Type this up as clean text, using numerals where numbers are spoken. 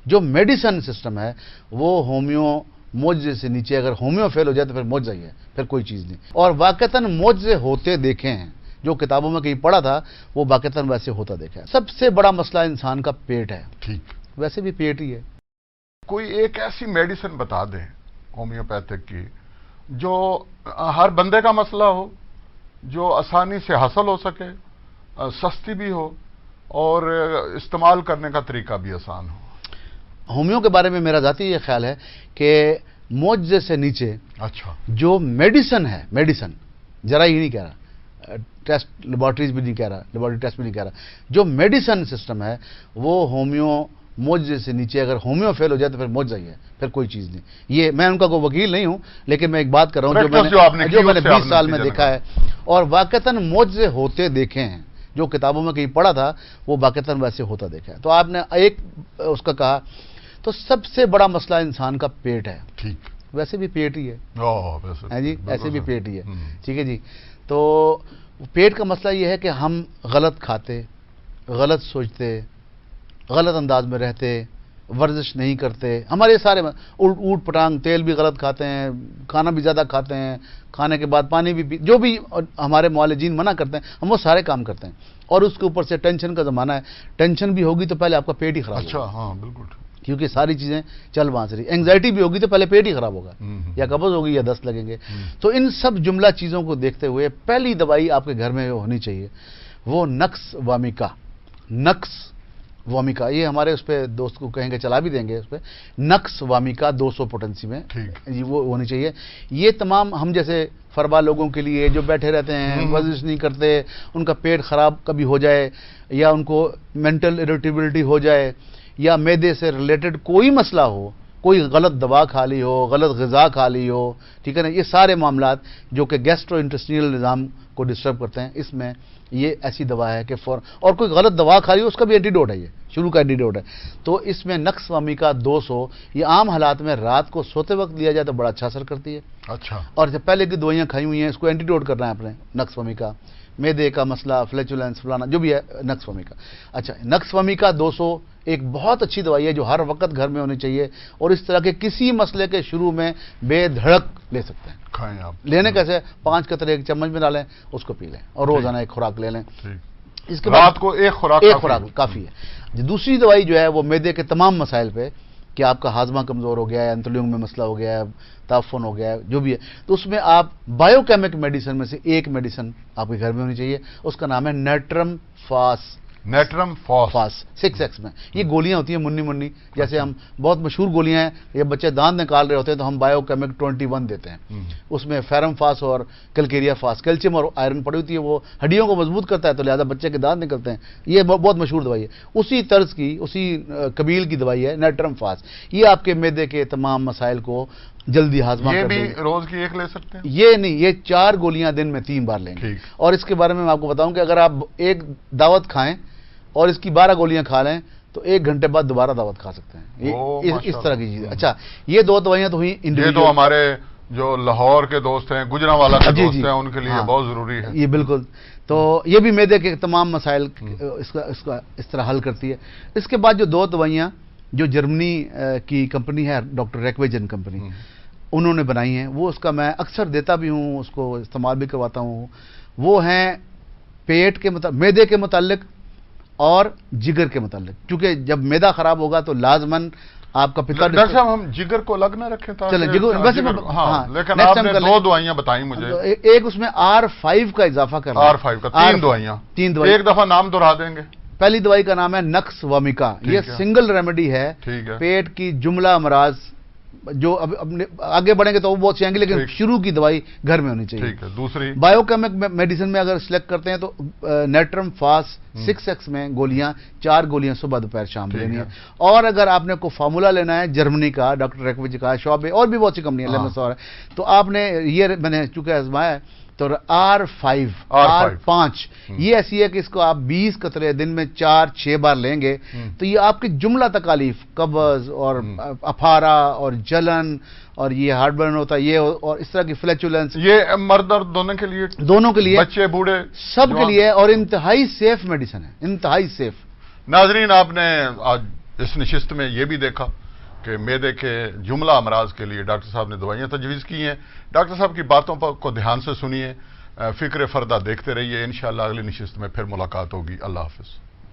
جو medicine system ہے وہ ہومیو معجزے سے نیچے، اگر ہومیو فیل ہو جائے تو پھر معجزہ ہی ہے، پھر کوئی چیز نہیں. اور واقعتاً معجزے ہوتے دیکھے ہیں، جو کتابوں میں کہیں پڑھا تھا وہ واقعتاً ویسے ہوتا دیکھا ہے. سب سے بڑا مسئلہ انسان کا پیٹ ہے. ٹھیک، ویسے بھی پیٹ ہی ہے. کوئی ایک ایسی میڈیسن بتا دیں ہومیوپیتھک کی جو ہر بندے کا مسئلہ ہو، جو آسانی سے حاصل ہو سکے، سستی بھی ہو اور استعمال کرنے کا طریقہ بھی آسان ہو. ہومیو کے بارے میں میرا ذاتی یہ خیال ہے کہ معجزے سے نیچے اچھا، جو میڈیسن ہے، میڈیسن ذرا ہی نہیں کہہ رہا، ٹیسٹ لیبارٹریز بھی نہیں کہہ رہا، لیبارٹری ٹیسٹ بھی نہیں کہہ رہا، جو میڈیسن سسٹم ہے وہ ہومیو معجزے سے نیچے، اگر ہومیو فیل ہو جائے تو پھر معجزہ ہی ہے، پھر کوئی چیز نہیں. یہ میں ان کا کوئی وکیل نہیں ہوں، لیکن میں ایک بات کر رہا ہوں جو میں نے 20 سال میں دیکھا ہے اور واقعتاً معجزے ہوتے دیکھے ہیں. جو کتابوں میں کہیں پڑھا تھا وہ واقعتاً ویسے ہوتا دیکھا ہے. تو آپ نے ایک اس کا کہا، تو سب سے بڑا مسئلہ انسان کا پیٹ ہے. ٹھیک، ویسے بھی پیٹ ہی ہے. جی، ایسے بھی پیٹ ہی ہے. ٹھیک ہے جی. تو پیٹ کا مسئلہ یہ ہے کہ ہم غلط کھاتے، غلط سوچتے، غلط انداز میں رہتے، ورزش نہیں کرتے، ہمارے سارے اوٹ پٹانگ، تیل بھی غلط کھاتے ہیں، کھانا بھی زیادہ کھاتے ہیں، کھانے کے بعد پانی بھی جو بھی ہمارے معالجین منع کرتے ہیں ہم وہ سارے کام کرتے ہیں. اور اس کے اوپر سے ٹینشن کا زمانہ ہے. ٹینشن بھی ہوگی تو پہلے آپ کا پیٹ ہی خراب ہوگا. اچھا، ہاں بالکل، کیونکہ ساری چیزیں چل وہاں سے رہی. اینگزائٹی بھی ہوگی تو پہلے پیٹ ہی خراب ہوگا، یا قبض ہوگی یا دست لگیں گے. تو ان سب جملہ چیزوں کو دیکھتے ہوئے پہلی دوائی آپ کے گھر میں ہونی چاہیے وہ نکس وامیکا. نکس وامیکا، یہ ہمارے اس پہ دوست کو کہیں گے چلا بھی دیں گے اس پہ. نکس وامیکا 200 پوٹنسی میں وہ ہونی چاہیے. یہ تمام ہم جیسے فربا لوگوں کے لیے جو بیٹھے رہتے ہیں، ورزش نہیں کرتے، ان کا پیٹ خراب کبھی ہو جائے یا ان کو مینٹل اریٹیبلٹی ہو جائے یا معدے سے ریلیٹڈ کوئی مسئلہ ہو، کوئی غلط دوا کھا لی ہو، غلط غذا کھا لی ہو، ٹھیک ہے نا، یہ سارے معاملات جو کہ گیسٹرو انٹسٹینل نظام کو ڈسٹرب کرتے ہیں، اس میں یہ ایسی دوا ہے کہ اور کوئی غلط دوا کھا لی ہو اس کا بھی اینٹیڈوٹ ہے، یہ شروع کا اینٹیڈوٹ ہے. تو اس میں نکس وامیکا 200 یہ عام حالات میں رات کو سوتے وقت لیا جائے تو بڑا اچھا اثر کرتی ہے. اچھا، اور جب پہلے کی دوائیاں کھائی ہوئی ہیں اس کو اینٹیڈوٹ کرنا ہے اپنے نکس وامیکا. معدے کا مسئلہ، فلیچولینس، فلانا جو بھی ہے، نکس وامیکا. اچھا، نکس وامیکا 200 ایک بہت اچھی دوائی ہے جو ہر وقت گھر میں ہونی چاہیے اور اس طرح کے کسی مسئلے کے شروع میں بے دھڑک لے سکتے ہیں. کھائیں آپ. لینے کیسے؟ 5 قطرے ایک چمچ میں ڈالیں، اس کو پی لیں اور روزانہ ایک خوراک لے لیں. اس کے رات کو ایک خوراک کافی ہے. دوسری دوائی جو ہے وہ معدے کے تمام مسائل پہ، کہ آپ کا ہاضمہ کمزور ہو گیا ہے، انتلیوں میں مسئلہ ہو گیا ہے، تعفن ہو گیا ہے، جو بھی ہے، تو اس میں آپ بایو کیمک میڈیسن میں سے ایک میڈیسن آپ کے گھر میں ہونی چاہیے. اس کا نام ہے نیٹرم فاس. نیٹرم فاس 6x میں. یہ گولیاں ہوتی ہیں منی جیسے ہم بہت مشہور گولیاں ہیں. یہ بچے دانت نکال رہے ہوتے ہیں تو ہم بایو کیمک 21 دیتے ہیں. اس میں فیرم فاس اور کلکیریا فاس، کیلشیم اور آئرن پڑی ہوتی ہے، وہ ہڈیوں کو مضبوط کرتا ہے تو لہذا بچے کے دانت نکلتے ہیں. یہ بہت مشہور دوائی ہے. اسی طرز کی، اسی قبیل کی دوائی ہے نیٹرم فاس. یہ آپ کے معدے کے تمام مسائل کو جلدی ہاضمہ کر دے گی. یہ بھی روز کی ایک لے سکتے ہیں؟ یہ نہیں، یہ 4 گولیاں دن میں 3 بار لیں گے. اور اس کے بارے میں آپ کو بتاؤں کہ اگر آپ ایک دعوت کھائیں اور اس کی 12 گولیاں کھا لیں تو 1 گھنٹے بعد دوبارہ دعوت کھا سکتے ہیں. اس طرح کی چیز. اچھا، یہ 2 دوائیاں تو ہوئی انڈیویجول. یہ تو ہمارے جو لاہور کے دوست ہیں، گجرانوالہ کے دوست ہیں، ان کے لیے بہت ضروری ہے. یہ بالکل. تو یہ بھی معدے کے تمام مسائل اس طرح حل کرتی ہے. اس کے بعد جو 2 دوائیاں جو جرمنی کی کمپنی ہے، ڈاکٹر ریکویجن کمپنی، انہوں نے بنائی ہیں، وہ اس کا میں اکثر دیتا بھی ہوں، اس کو استعمال بھی کرواتا ہوں. وہ ہیں پیٹ کے معدے کے متعلق اور جگر کے متعلق. کیونکہ جب معدہ خراب ہوگا تو لازماً آپ کا پتا. ڈاکٹر صاحب ہم جگر کو الگ نہ رکھیں تھا. چلیں جگر ویسے لیکن آپ نے 2 دوائیاں بتائیں مجھے. ایک اس میں R5 کا اضافہ کرنا. R5 کا 3 دوائیاں. ایک دفعہ نام دہرا دیں گے. پہلی دوائی کا نام ہے نکس وامیکا. یہ سنگل ریمیڈی ہے پیٹ کی جملہ امراض. جو اب آگے بڑھیں گے تو وہ بہت سی آئیں گی، لیکن شروع کی دوائی گھر میں ہونی چاہیے. دوسری بایو کیمک میڈیسن میں اگر سلیکٹ کرتے ہیں تو نیٹرم فاس 6x میں گولیاں 4 گولیاں صبح دوپہر شام لینی ہے. اور اگر آپ نے کوئی فارمولا لینا ہے جرمنی کا، ڈاکٹر ریکویج کا، شعبے اور بھی بہت سی کمپنیاں لیمس اور ہے، تو آپ نے یہ میں نے چونکہ آزمایا ہے تو R5 یہ ایسی ہے کہ اس کو آپ 20 قطرے دن میں 4-6 بار لیں گے تو یہ آپ کی جملہ تکالیف، قبض اور افارہ اور جلن اور یہ ہارٹ برن ہوتا ہے، یہ اور اس طرح کی فلیچولینس، یہ مرد اور دونوں کے لیے بچے بوڑھے سب کے لیے، اور انتہائی سیف میڈیسن ہے، انتہائی سیف. ناظرین، آپ نے آج اس نشست میں یہ بھی دیکھا کہ معدے کے جملہ امراض کے لیے ڈاکٹر صاحب نے دوائیاں تجویز کی ہیں. ڈاکٹر صاحب کی باتوں کو دھیان سے سنیے, فکر فردہ دیکھتے رہیے. انشاءاللہ اگلی نشست میں پھر ملاقات ہوگی. اللہ حافظ.